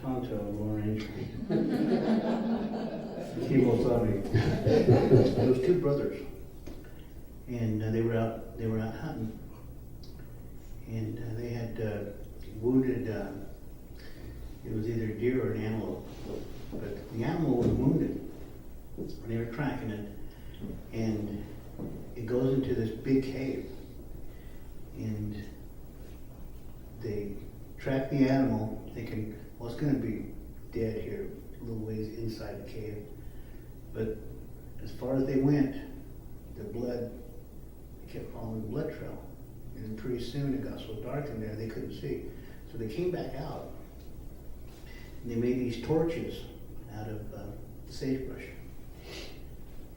Tonto and Orange. Kemosabe. There was two brothers, and they were out hunting, and they had wounded. It was either a deer or an antelope, but the animal was wounded. They were tracking it, and it goes into this big cave, and they track the animal, thinking, well, it's going to be dead here, a little ways inside the cave. But as far as they went, the blood kept following the blood trail. And pretty soon it got so dark in there they couldn't see. So they came back out, and they made these torches out of sagebrush.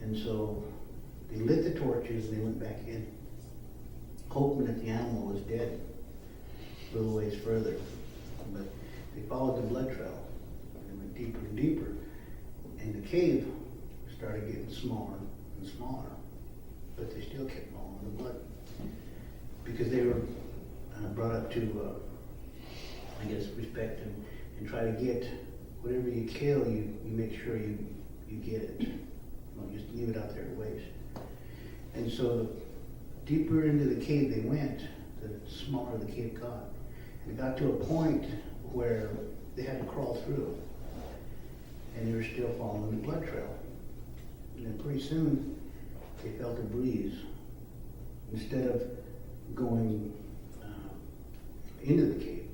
And so they lit the torches and they went back in, hoping that the animal was dead a little ways further. But they followed the blood trail and went deeper and deeper. And the cave started getting smaller and smaller, but they still kept following the blood. Because they were brought up to, I guess, respect and try to get whatever you kill, you make sure you get it. Don't just leave it out there to waste. And so the deeper into the cave they went, the smaller the cave got. And it got to a point where they had to crawl through, and they were still following the blood trail. And then pretty soon they felt a breeze. Instead of going into the cave,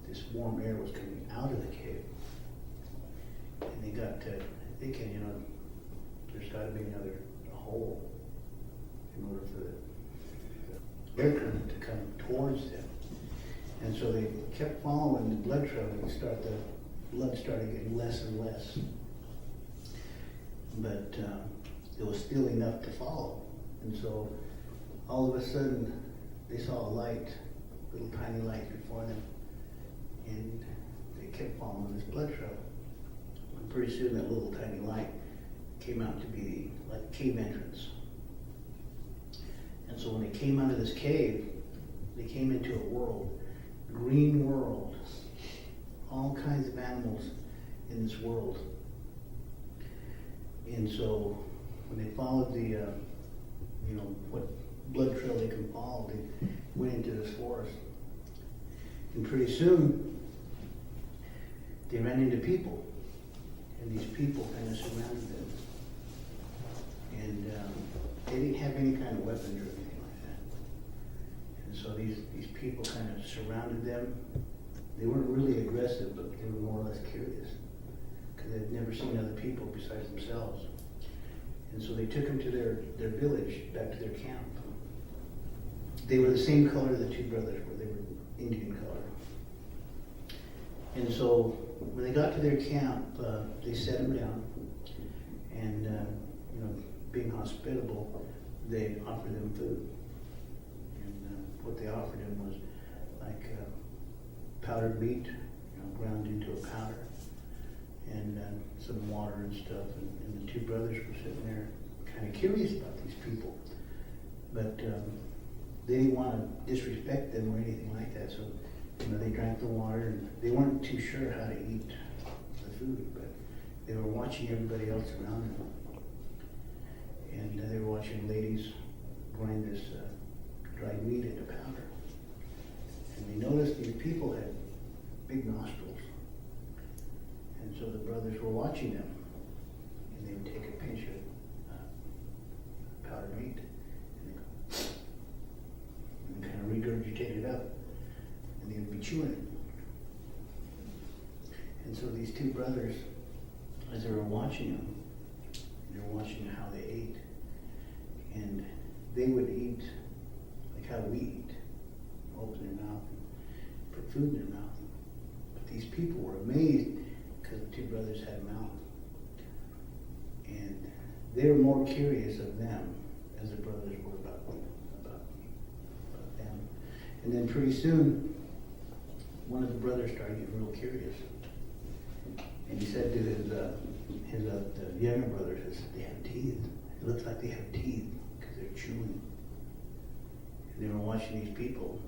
this warm air was coming out of the cave. And they got thinking, there's got to be another hole in order for the air current to come towards them. And so they kept following the blood trail, and the blood started getting less and less. But it was still enough to follow. And so all of a sudden they saw a light, little tiny light before them, and they kept following this blood trail. And pretty soon that little tiny light came out to be like a cave entrance. And so when they came out of this cave, they came into a world, green world, all kinds of animals in this world. And so when they followed the, what blood trail they could follow, they went into this forest. And pretty soon, they ran into people. And these people kind of surrounded them. And they didn't have any kind of weapons or anything like that. And so these people kind of surrounded them. They weren't really aggressive, but they were more or less curious, because they'd never seen other people besides themselves. And so they took them to their village, back to their camp. They were the same color the two brothers were. They were Indian color. And so when they got to their camp, they set them down, and being hospitable, they offered them food. And what they offered them was like powdered meat, ground into a powder, and some water and stuff. And the two brothers were sitting there kind of curious about these people. But they didn't want to disrespect them or anything like that. So they drank the water, and they weren't too sure how to eat the food, but they were watching everybody else around them. And they were watching ladies grind this dried meat into powder. And they noticed these people had big nostrils. And so the brothers were watching them. And they would take a pinch of powdered meat, and kind of regurgitate it up. And they would be chewing it. And so these two brothers, as they were watching them, they were watching how they ate. And they would eat like how we eat. Open their mouth and put food in their mouth. But these people were amazed because the two brothers had a mouth. And they were more curious of them as the brothers were about them. And then pretty soon, one of the brothers started getting real curious. And he said to the younger brother, they have teeth. It looks like they have teeth because they're chewing. And they were watching these people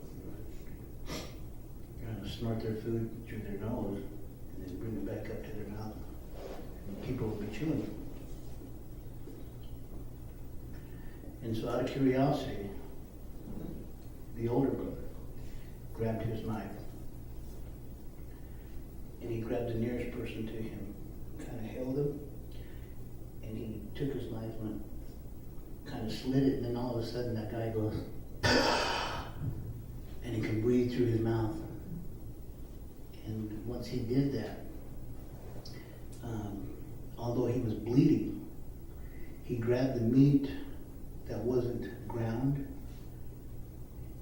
snort their food through their nose, and then bring it back up to their mouth. And people would be chewing. And so out of curiosity, the older brother grabbed his knife, and he grabbed the nearest person to him, kind of held him, and he took his knife and kind of slit it, and then all of a sudden that guy goes, and he could breathe through his mouth. And once he did that, although he was bleeding, he grabbed the meat that wasn't ground,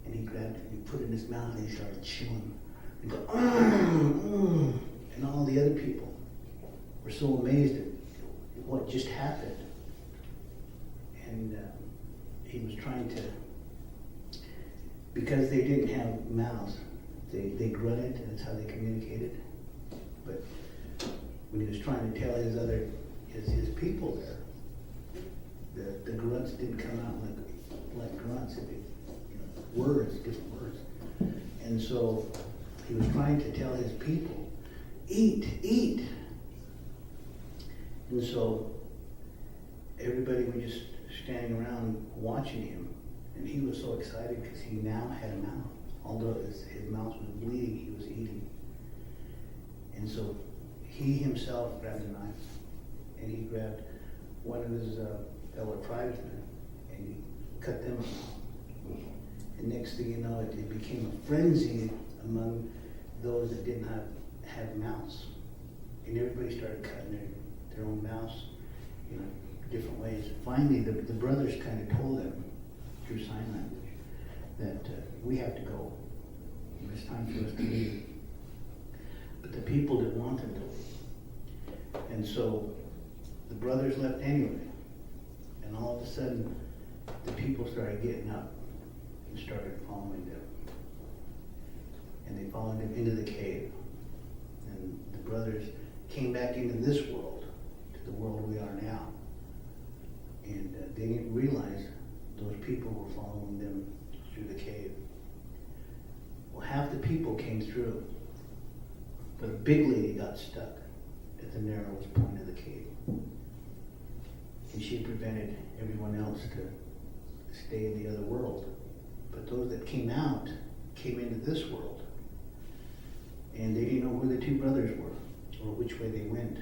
and he grabbed it and he put it in his mouth and he started chewing. And go, and all the other people were so amazed at what just happened. And he was trying to, because they didn't have mouths, they grunted, and that's how they communicated. But when he was trying to tell his people there, the grunts didn't come out like grunts. Words, different words. And so he was trying to tell his people, eat, eat. And so everybody was just standing around watching him. And he was so excited because he now had a mouth. Although his mouth was bleeding, he was eating. And so he himself grabbed a knife, and he grabbed one of his fellow tribesmen, and he cut them off. And next thing you know, it became a frenzy among those that didn't have mouths. And everybody started cutting their own mouths, different ways. Finally, the brothers kind of told them through sign language that we have to go. It's time for us to leave. But the people didn't want them to leave. And so the brothers left anyway. And all of a sudden, the people started getting up and started following them. And they followed them into the cave. And the brothers came back into this world, to the world we are now. And they didn't realize those people were following them through the cave. Well, half the people came through, but a big lady got stuck at the narrowest point of the cave. And she prevented everyone else to stay in the other world. But those that came out came into this world. And they didn't know where the two brothers were or which way they went.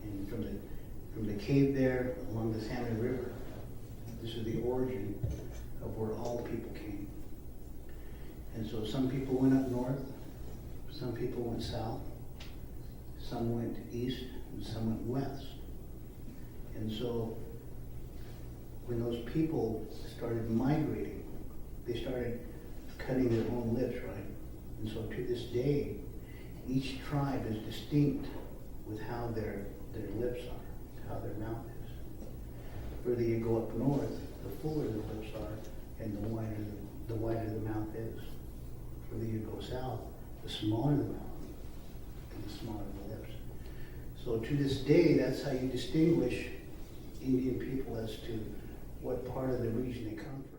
And from the cave there along the Salmon River, this is the origin of where all the people came. And so some people went up north, some people went south, some went east, and some went west. And so when those people started migrating, they started cutting their own lips, right? And so to this day, each tribe is distinct with how their lips are, how their mouth is. The further you go up north, the fuller the lips are, and the wider the mouth is. The further you go south, the smaller the mouth, and the smaller the lips. So to this day, that's how you distinguish Indian people as to what part of the region they come from.